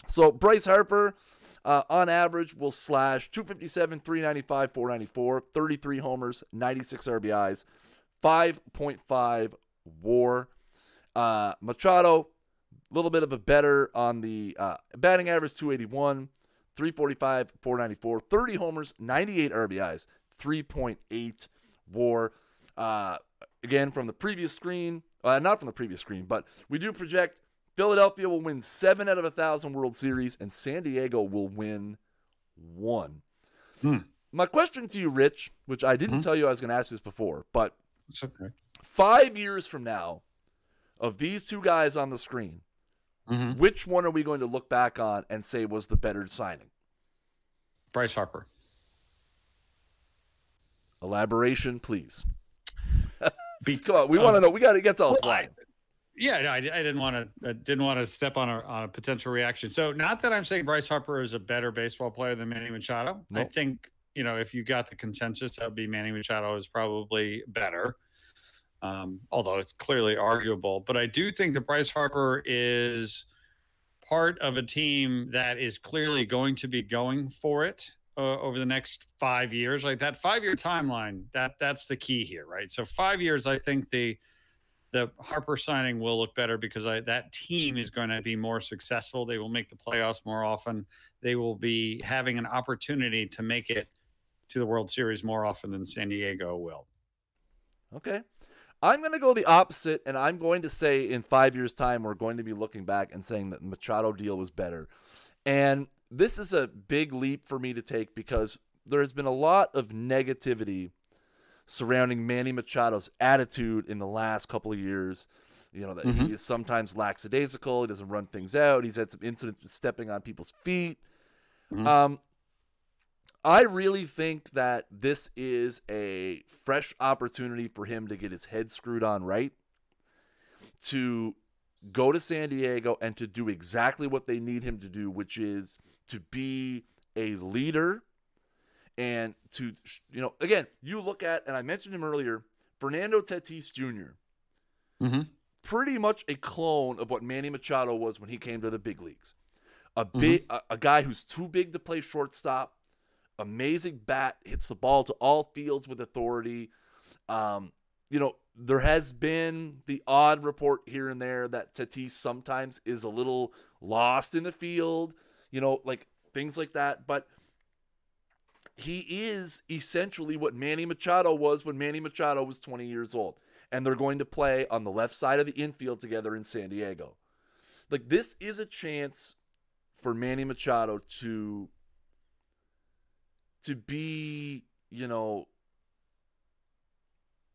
So Bryce Harper, on average, will slash 257, 395, 494, 33 homers, 96 RBIs, 5.5 WAR. Machado, a little bit of a better on the batting average, 281, 345, 494, 30 homers, 98 RBIs, 3.8 WAR. Again, from the previous screen, not from the previous screen, but we do project Philadelphia will win 7 out of 1,000 World Series, and San Diego will win 1. My question to you, Rich, which I didn't tell you I was going to ask this before, but it's okay. 5 years from now, of these two guys on the screen, which one are we going to look back on and say was the better signing? Bryce Harper. Elaboration, please. Come on, we want to know. We got to get to us why. Yeah, no, I didn't want to step on a potential reaction. So, not that I'm saying Bryce Harper is a better baseball player than Manny Machado. Nope. I think if you got the consensus, that would be Manny Machado is probably better. Although it's clearly arguable, but I do think that Bryce Harper is part of a team that is clearly going to be going for it over the next 5 years. Like that 5-year timeline, that's the key here, right? So 5 years, I think the Harper signing will look better because that team is going to be more successful. They will make the playoffs more often. They will be having an opportunity to make it to the World Series more often than San Diego will. Okay. I'm going to go the opposite, and I'm going to say in 5 years' time, we're going to be looking back and saying that the Machado deal was better. And this is a big leap for me to take because there has been a lot of negativity surrounding Manny Machado's attitude in the last couple of years. That he is sometimes lackadaisical. He doesn't run things out. He's had some incidents with stepping on people's feet. I really think that this is a fresh opportunity for him to get his head screwed on right, to go to San Diego and to do exactly what they need him to do, which is to be a leader and to, again, you look at, and I mentioned him earlier, Fernando Tatis Jr., pretty much a clone of what Manny Machado was when he came to the big leagues. a guy who's too big to play shortstop, amazing bat, hits the ball to all fields with authority. There has been the odd report here and there that Tatis sometimes is a little lost in the field, like things like that. But he is essentially what Manny Machado was when Manny Machado was 20 years old. And they're going to play on the left side of the infield together in San Diego. Like, this is a chance for Manny Machado to be,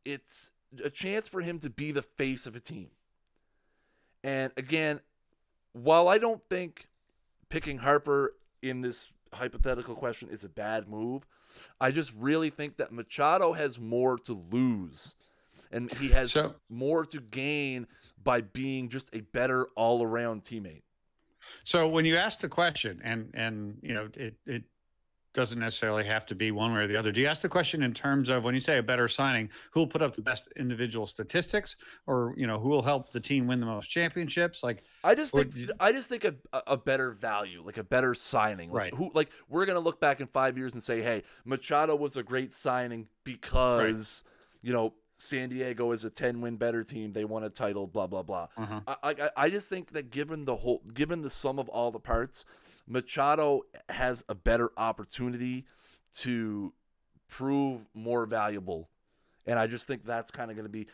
it's a chance for him to be the face of a team. And again, while I don't think picking Harper in this hypothetical question is a bad move, I just really think that Machado has more to lose. And he has more to gain by being just a better all-around teammate. So when you ask the question, and it doesn't necessarily have to be one way or the other. Do you ask the question in terms of, when you say a better signing, who will put up the best individual statistics, or who will help the team win the most championships? Like, I just think a better value, like a better signing. Like, right. We're gonna look back in 5 years and say, hey, Machado was a great signing because San Diego is a 10-win better team. They won a title, blah, blah, blah. I just think that given the sum of all the parts, Machado has a better opportunity to prove more valuable. And I just think that's kind of going to be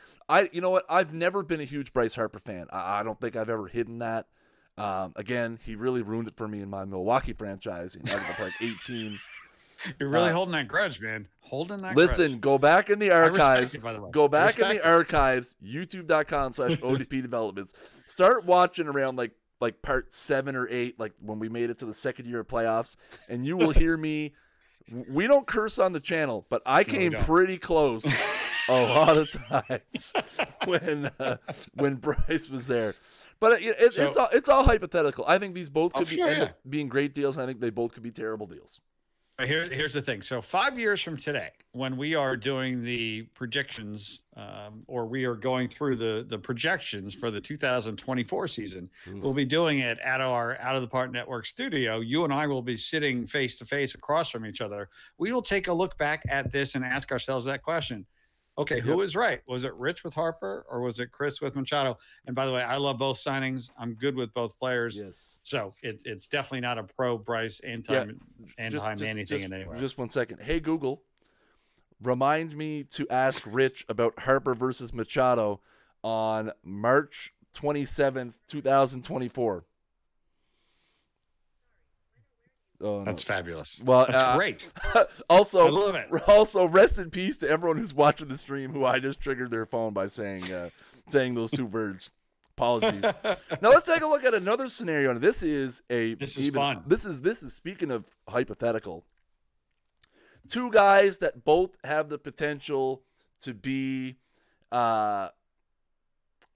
you know what? I've never been a huge Bryce Harper fan. I don't think I've ever hidden that. Again, he really ruined it for me in my Milwaukee franchise. He ended up like 18. You're really holding that grudge, man. Listen, grudge. Go back in the archives. By the way. Go back in the archives, youtube.com/OOTP developments. Start watching around like part 7 or 8, like when we made it to the second year of playoffs, and you will hear me. We don't curse on the channel, but I came pretty close a lot of times when Bryce was there. But it's all hypothetical. I think these both could end up being great deals. And I think they both could be terrible deals. Here's the thing. So 5 years from today, when we are doing the projections, or we are going through the projections for the 2024 season, we'll be doing it at our Out of the Park Network studio. You and I will be sitting face to face across from each other. We will take a look back at this and ask ourselves that question. Okay, who was right? Was it Rich with Harper, or was it Kris with Machado? And by the way, I love both signings. I'm good with both players. Yes. So it's definitely not a pro Bryce anti-Manny thing in any way. Just 1 second. Hey, Google, remind me to ask Rich about Harper versus Machado on March 27th, 2024. Oh, that's fabulous. Well, that's great. Also, I love it. Also, rest in peace to everyone who's watching the stream who I just triggered their phone by saying those two words. Apologies. Now let's take a look at another scenario. This is fun. This is speaking of hypothetical. Two guys that both have the potential to be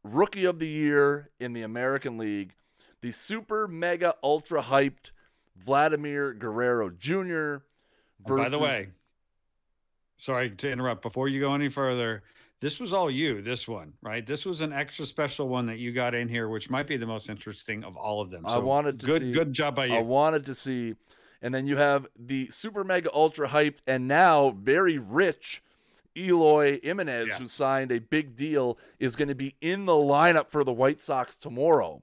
Rookie of the Year in the American League. The super mega ultra hyped Vladimir Guerrero Jr. versus... By the way, sorry to interrupt. Before you go any further, this was all you, this one, right? This was an extra special one that you got in here, which might be the most interesting of all of them. So I wanted to see. Good job by you. I wanted to see. And then you have the super mega ultra hyped and now very rich Eloy Jimenez, who signed a big deal, is going to be in the lineup for the White Sox tomorrow.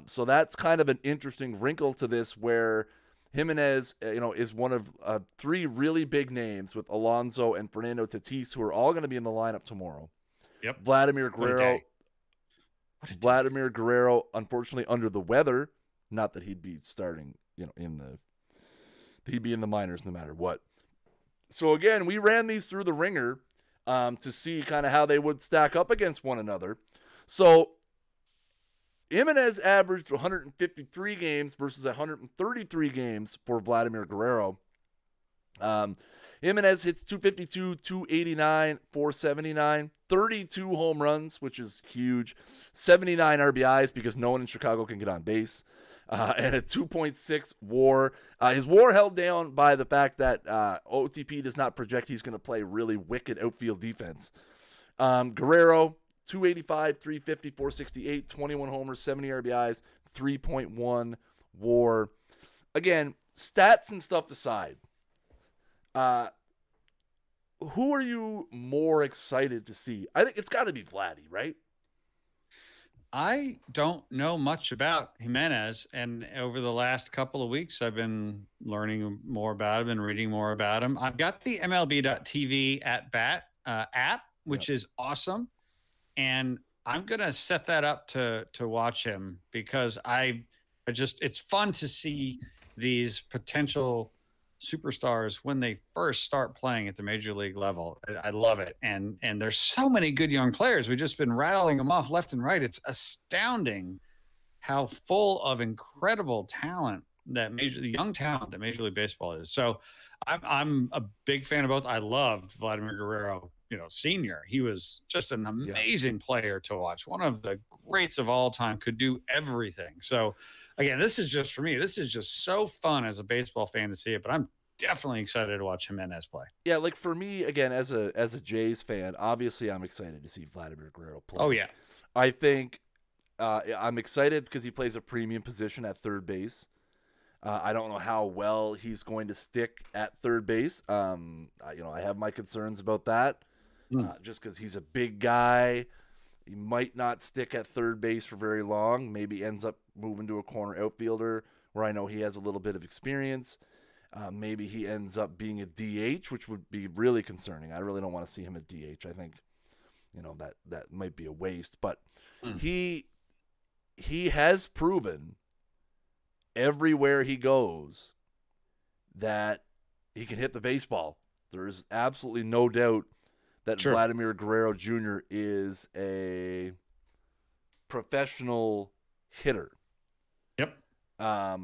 So that's kind of an interesting wrinkle to this, where Jimenez, is one of 3 really big names with Alonso and Fernando Tatis, who are all going to be in the lineup tomorroon. Yep. Vladimir Guerrero, unfortunately under the weather. Not that he'd be starting, he'd be in the minors no matter what. So again, we ran these through the ringer to see kind of how they would stack up against one another. So Jimenez averaged 153 games versus 133 games for Vladimir Guerrero. Jimenez hits 252, 289, 479, 32 home runs, which is huge, 79 RBIs because no one in Chicago can get on base, and a 2.6 WAR. His WAR held down by the fact that OOTP does not project he's going to play really wicked outfield defense. Guerrero, 285, 350, 468, 21 homers, 70 RBIs, 3.1 WAR. Again, stats and stuff aside, who are you more excited to see? I think it's got to be Vladdy, right? I don't know much about Jimenez, and over the last couple of weeks, I've been learning more about him and reading more about him. I've got the MLB.TV at bat app, which is awesome, and I'm gonna set that up to watch him because I just it's fun to see these potential superstars when they first start playing at the major league level. I love it. And there's so many good young players. We've just been rattling them off left and right. It's astounding how full of incredible talent that young talent that Major League Baseball is. So I'm a big fan of both. I loved Vladimir Guerrero, senior. He was just an amazing player to watch. One of the greats of all time, could do everything. So again, this is just for me. This is just so fun as a baseball fan to see it, but I'm definitely excited to watch Jimenez play. Yeah, like for me, again, as a Jays fan, obviously I'm excited to see Vladimir Guerrero play. Oh, yeah. I think I'm excited because he plays a premium position at third base. I don't know how well he's going to stick at third base. I have my concerns about that. Just because he's a big guy. He might not stick at third base for very long. Maybe ends up moving to a corner outfielder where I know he has a little bit of experience. Maybe he ends up being a DH, which would be really concerning. I really don't want to see him at DH. I think, that might be a waste. But he has proven everywhere he goes that he can hit the baseball. There is absolutely no doubt that Vladimir Guerrero Jr. is a professional hitter. Yep. A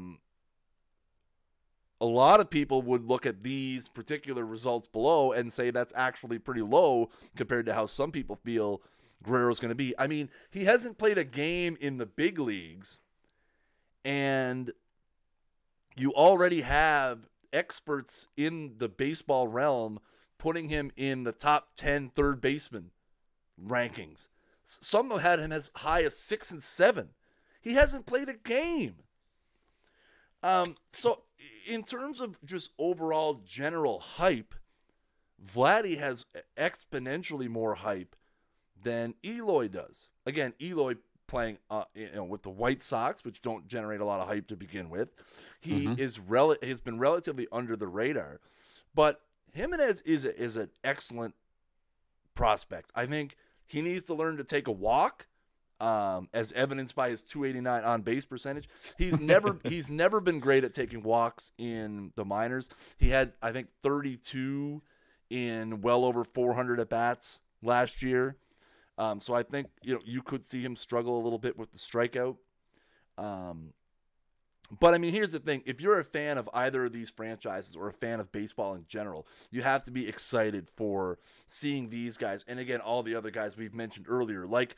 lot of people would look at these particular results below and say that's actually pretty low compared to how some people feel Guerrero's going to be. I mean, he hasn't played a game in the big leagues, and you already have experts in the baseball realm putting him in the top 10 third baseman rankings. Some have had him as high as 6 and 7. He hasn't played a game. So in terms of just overall general hype, Vladdy has exponentially more hype than Eloy does. Again, Eloy playing with the White Sox, which don't generate a lot of hype to begin with. He has been relatively under the radar, but Jimenez is an excellent prospect. I think he needs to learn to take a walk, as evidenced by his .289 on base percentage. He's never been great at taking walks in the minors. He had, I think, 32 in well over 400 at bats last year. So I think you could see him struggle a little bit with the strikeout. But I mean, here's the thing. If you're a fan of either of these franchises or a fan of baseball in general, you have to be excited for seeing these guys. And again, all the other guys we've mentioned earlier, like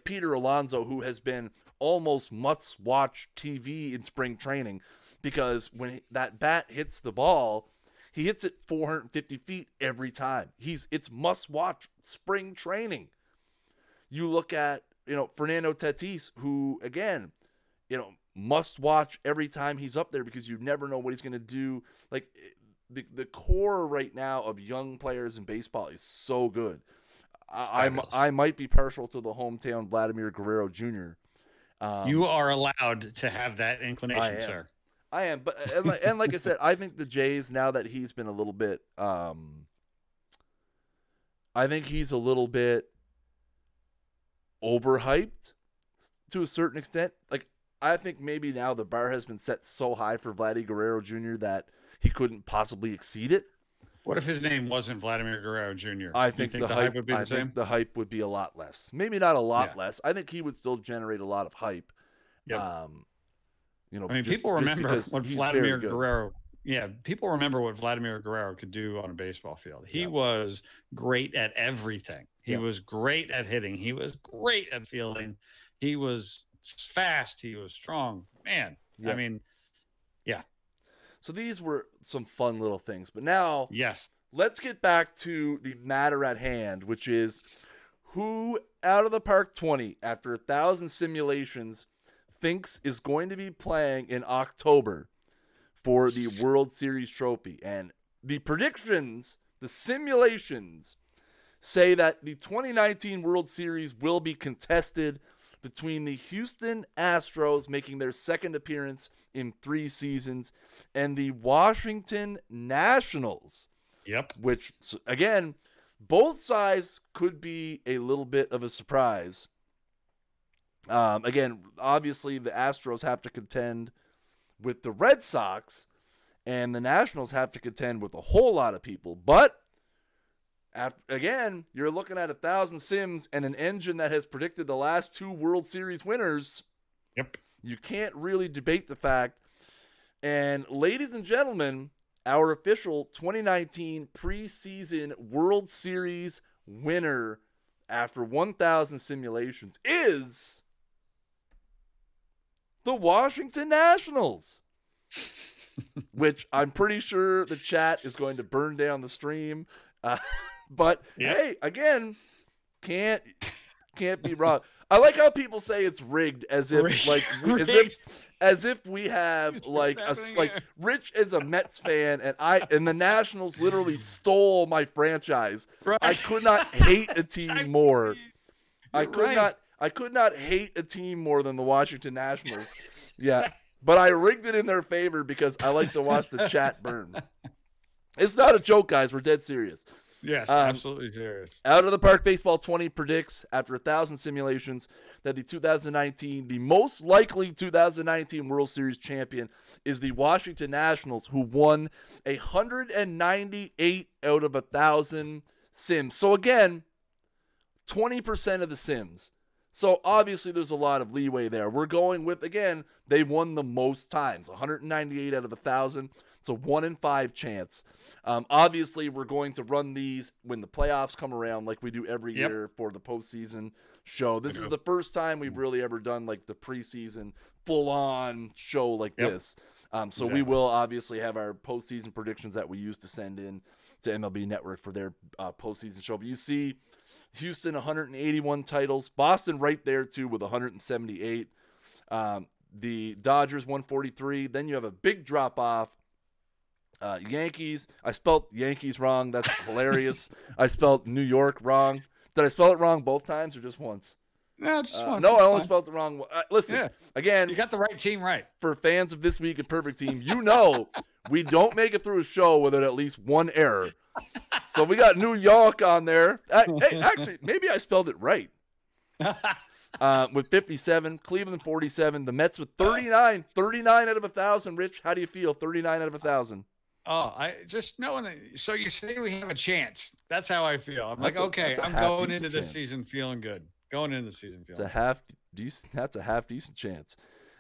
Peter Alonso, who has been almost must-watch TV in spring training, because when that bat hits the ball, he hits it 450 feet every time. It's must-watch spring training. You look at, Fernando Tatis, who, again, must watch every time he's up there because you never know what he's going to do. Like the core right now of young players in baseball is so good. I might be partial to the hometown Vladimir Guerrero Jr. You are allowed to have that inclination, sir. I am, but and like I said, I think the Jays, now that he's been a little bit, I think he's a little bit overhyped to a certain extent. Like, I think maybe now the bar has been set so high for Vladdy Guerrero Jr. that he couldn't possibly exceed it. What if his name wasn't Vladimir Guerrero Jr.? I think the hype would be the same. The hype would be a lot less. Maybe not a lot less. I think he would still generate a lot of hype. Yep. I mean, people remember what Vladimir Guerrero. Yeah, people remember what Vladimir Guerrero could do on a baseball field. He was great at everything. He was great at hitting. He was great at fielding. He was fast. He was strong. Man, I mean, So these were some fun little things. But now, let's get back to the matter at hand, which is who out of the Park 20, after 1,000 simulations, thinks is going to be playing in October for the World Series trophy. And the predictions, the simulations, say that the 2019 World Series will be contested between the Houston Astros, making their second appearance in 3 seasons, and the Washington Nationals. Yep. Which, again, both sides could be a little bit of a surprise. Again, obviously the Astros have to contend with the Red Sox, and the Nationals have to contend with a whole lot of people. But again, you're looking at 1,000 sims and an engine that has predicted the last 2 World Series winners. Yep. You can't really debate the fact. And ladies and gentlemen, our official 2019 preseason World Series winner after 1,000 simulations is the Washington Nationals. Which I'm pretty sure the chat is going to burn down the stream. But hey, again, can't be wrong. I like how people say it's rigged, as if as if we have like Rich is a Mets fan and the Nationals literally stole my franchise. Right. I could not hate a team more. I could not hate a team more than the Washington Nationals. Yeah. But I rigged it in their favor because I like to watch the chat burn. It's not a joke, guys. We're dead serious. Yes, absolutely serious. Out of the Park Baseball 20 predicts, after 1,000 simulations, that the most likely 2019 World Series champion is the Washington Nationals, who won 198 out of 1,000 sims. So again, 20% of the sims. So obviously there's a lot of leeway there. We're going with, again, they won the most times, 198 out of 1,000. It's a 1 in 5 chance. Obviously, we're going to run these when the playoffs come around, like we do every year for the postseason show. This is the first time we've really ever done like the preseason full-on show like this. So we will obviously have our postseason predictions that we used to send in to MLB Network for their postseason show. But you see Houston 181 titles, Boston right there too with 178. The Dodgers 143. Then you have a big drop off. Yankees. I spelled Yankees wrong. That's hilarious. I spelled New York wrong. Did I spell it wrong both times or just once? No, just once. No, I only spelled it wrong. Listen, again, you got the right team right. For fans of This Week in Perfect Team, you know we don't make it through a show without at least one error. So we got New York on there. Hey, actually, maybe I spelled it right. With 57, Cleveland 47, the Mets with 39 out of 1,000. Rich, how do you feel? 39 out of 1,000. Oh, I just knowing. So you say we have a chance. That's how I feel. I'm like, okay, I'm going into this season feeling good. It's a half decent. That's a half decent chance.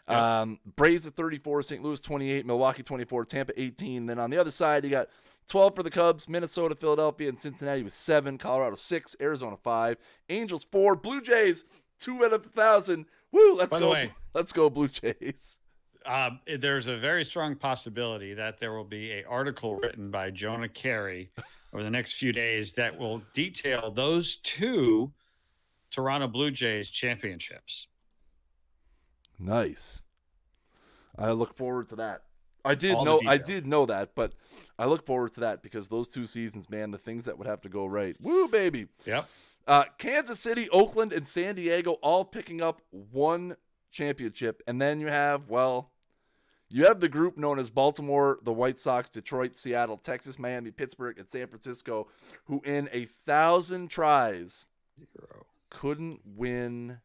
Yep. Braves at 34, St. Louis 28, Milwaukee 24, Tampa 18. Then on the other side, you got 12 for the Cubs, Minnesota, Philadelphia, and Cincinnati with 7, Colorado 6, Arizona 5, Angels 4, Blue Jays 2 out of 1,000. Woo! Let's go Blue Jays. There's a very strong possibility that there will be an article written by Jonah Carey over the next few days that will detail those 2 Toronto Blue Jays championships. Nice. I look forward to that. I did know that, but I look forward to that because those 2 seasons, man, the things that would have to go right. Woo, baby. Yep. Kansas City, Oakland, and San Diego all picking up 1 championship. And then you have the group known as Baltimore, the White Sox, Detroit, Seattle, Texas, Miami, Pittsburgh, and San Francisco, who in 1,000 tries couldn't win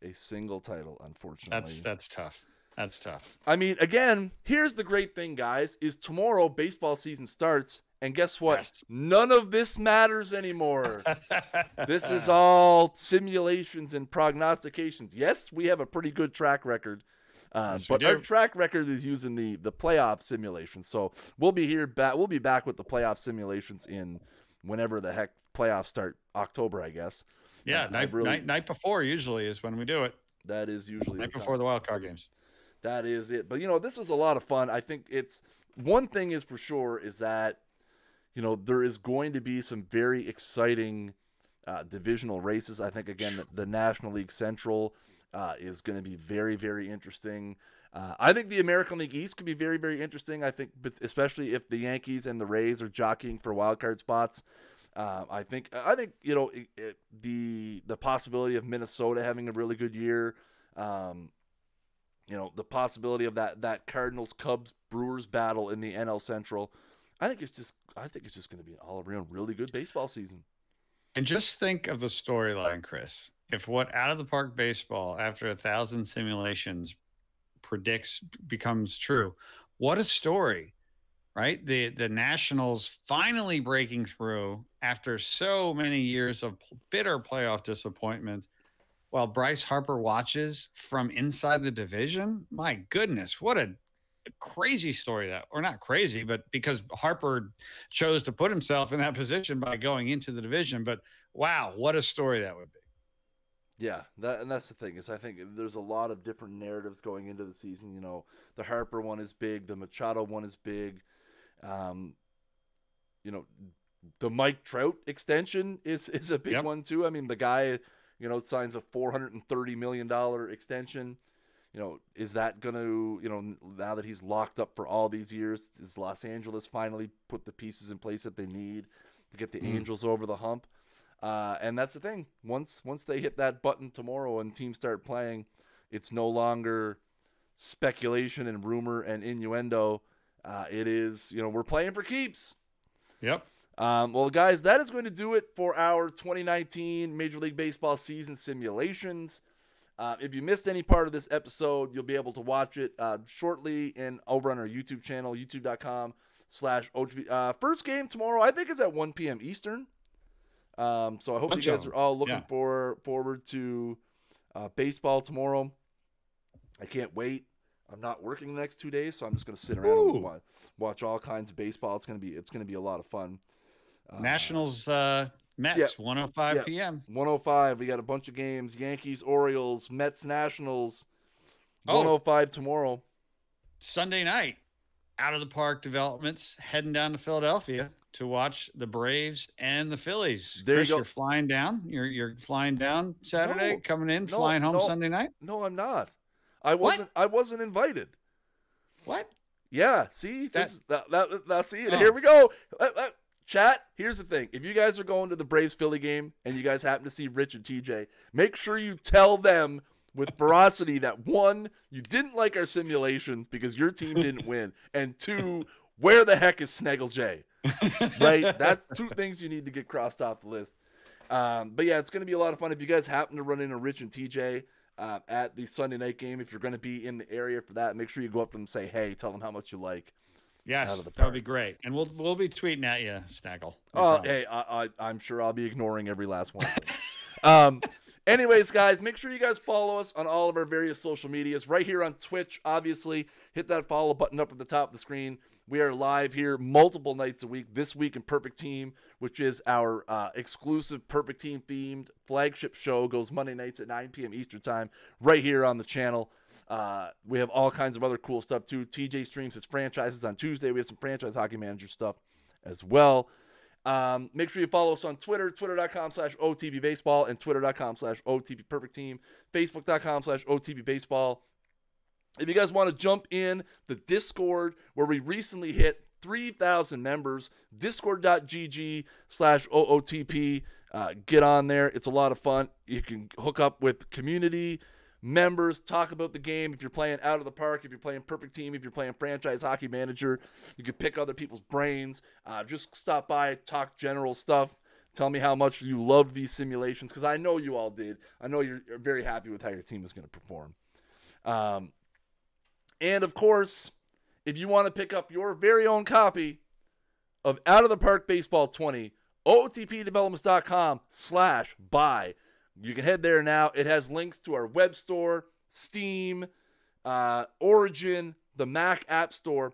a single title, unfortunately. That's tough. That's tough. I mean, again, here's the great thing, guys, is tomorrow baseball season starts, and guess what? Yes. None of this matters anymore. This is all simulations and prognostications. Yes, we have a pretty good track record. But our track record is using the playoff simulations. So we'll be back with the playoff simulations in whenever the heck playoffs start, October, I guess. Yeah, night before usually is when we do it. That is usually night before the wild card games. That is it. But this was a lot of fun. I think it's one thing is for sure is that there is going to be some very exciting divisional races. I think again the National League Central is going to be very, very interesting. I think the American League East could be very, very interesting. I think, especially if the Yankees and the Rays are jockeying for wild card spots. I think the possibility of Minnesota having a really good year. The possibility of that Cardinals, Cubs, Brewers battle in the NL Central. I think it's just going to be an all-around really good baseball season. And just think of the storyline, Chris. If what Out of the Park Baseball, after 1,000 simulations, becomes true, what a story, right? The Nationals finally breaking through after so many years of bitter playoff disappointment, while Bryce Harper watches from inside the division. My goodness, what a crazy story or not crazy, but because Harper chose to put himself in that position by going into the division. But wow, what a story that would be. Yeah, that's the thing, is I think there's a lot of different narratives going into the season. The Harper one is big, the Machado one is big. The Mike Trout extension is a big one too. I mean, the guy, signs a $430 million extension. Is that going to, now that he's locked up for all these years, is Los Angeles finally put the pieces in place that they need to get the Angels over the hump? And that's the thing. Once they hit that button tomorrow and teams start playing, it's no longer speculation and rumor and innuendo. It is, we're playing for keeps. Yep. Well, guys, that is going to do it for our 2019 Major League Baseball season simulations. If you missed any part of this episode, you'll be able to watch it shortly over on our YouTube channel, youtube.com/OOTP. First game tomorrow, I think, is at 1 p.m. Eastern. So I hope you guys are all looking forward to baseball tomorrow. I can't wait. I'm not working the next 2 days, so I'm just going to sit around and watch all kinds of baseball. It's going to be a lot of fun. Nationals Mets, 1:05 p.m. 1:05. We got a bunch of games. Yankees, Orioles, Mets, Nationals. 1:05 tomorrow. Sunday night, Out of the Park Developments heading down to Philadelphia to watch the Braves and the Phillies. There Chris, you go. You're flying down. You're flying down Saturday, coming in, flying home Sunday night. No, I'm not. I wasn't invited. What? Yeah. See, see, and here we go. Chat, here's the thing. If you guys are going to the Braves-Philly game and you guys happen to see Rich and TJ, make sure you tell them with ferocity that, one, you didn't like our simulations because your team didn't win, and two, where the heck is Snaggle J? Right? That's two things you need to get crossed off the list. But yeah, it's going to be a lot of fun. If you guys happen to run into Rich and TJ at the Sunday night game, if you're going to be in the area for that, make sure you go up to them and say, hey, tell them how much you like. Yes, that would be great. And we'll be tweeting at you, Snaggle. Hey, I'm sure I'll be ignoring every last one of them. Anyways, guys, make sure you guys follow us on all of our various social medias. Right here on Twitch, obviously. Hit that follow button up at the top of the screen. We are live here multiple nights a week. This week in Perfect Team, which is our exclusive Perfect Team themed flagship show, goes Monday nights at 9 p.m. Eastern time, right here on the channel. We have all kinds of other cool stuff too. TJ streams his franchises on Tuesday. We have some franchise hockey manager stuff as well. Make sure you follow us on Twitter, twitter.com/OTP baseball and twitter.com/OTP perfect team, facebook.com/OTP baseball. If you guys want to jump in the Discord, where we recently hit 3,000 members, discord.gg/OOTP. Get on there. It's a lot of fun. You can hook up with community members, talk about the game. If you're playing Out of the Park, if you're playing Perfect Team, if you're playing Franchise Hockey Manager, you can pick other people's brains. Just stop by, talk general stuff. Tell me how much you loved these simulations, because I know you all did. I know you're very happy with how your team is going to perform. And, of course, if you want to pick up your very own copy of Out of the Park Baseball 20, OOTPdevelopments.com/buy. You can head there now. It has links to our web store, Steam, Origin, the Mac App Store.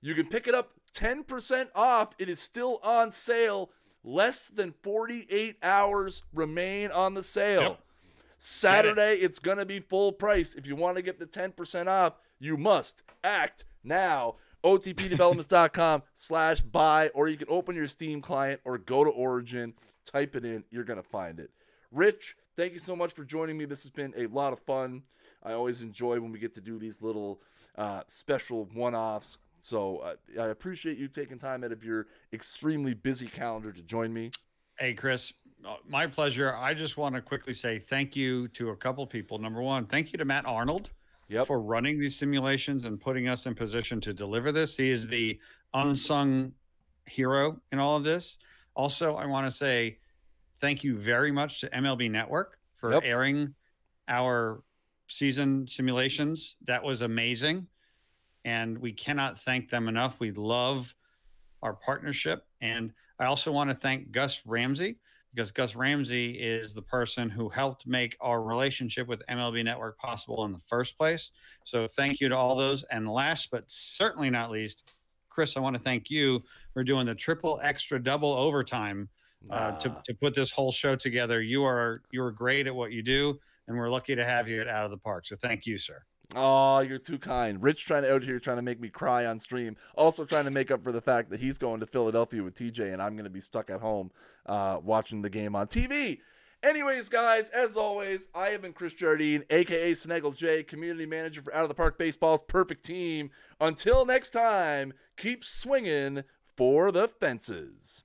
You can pick it up 10% off. It is still on sale. Less than 48 hours remain on the sale. Yep. Saturday, it's going to be full price. If you want to get the 10% off, you must act now. OTPdevelopments.com/buy, or you can open your Steam client or go to Origin, type it in. You're going to find it. Rich, thank you so much for joining me. This has been a lot of fun. I always enjoy when we get to do these little special one-offs. So I appreciate you taking time out of your extremely busy calendar to join me. Hey, Chris, my pleasure. I just want to quickly say thank you to a couple people. Number one, thank you to Matt Arnold for running these simulations and putting us in position to deliver this. He is the unsung hero in all of this. Also, I want to say thank you very much to MLB Network for airing our season simulations. That was amazing. And we cannot thank them enough. We love our partnership. And I also want to thank Gus Ramsey, because Gus Ramsey is the person who helped make our relationship with MLB Network possible in the first place. So thank you to all those. And last but certainly not least, Chris, I want to thank you for doing the triple, extra, double overtime to put this whole show together. You're great at what you do, and we're lucky to have you at Out of the Park. So thank you, sir. Oh, you're too kind. Rich trying to make me cry on stream. Also trying to make up for the fact that he's going to Philadelphia with TJ and I'm going to be stuck at home watching the game on TV. Anyways, guys, as always, I have been Chris Jardine, a.k.a. Snaggle J, community manager for Out of the Park Baseball's perfect team. Until next time, keep swinging for the fences.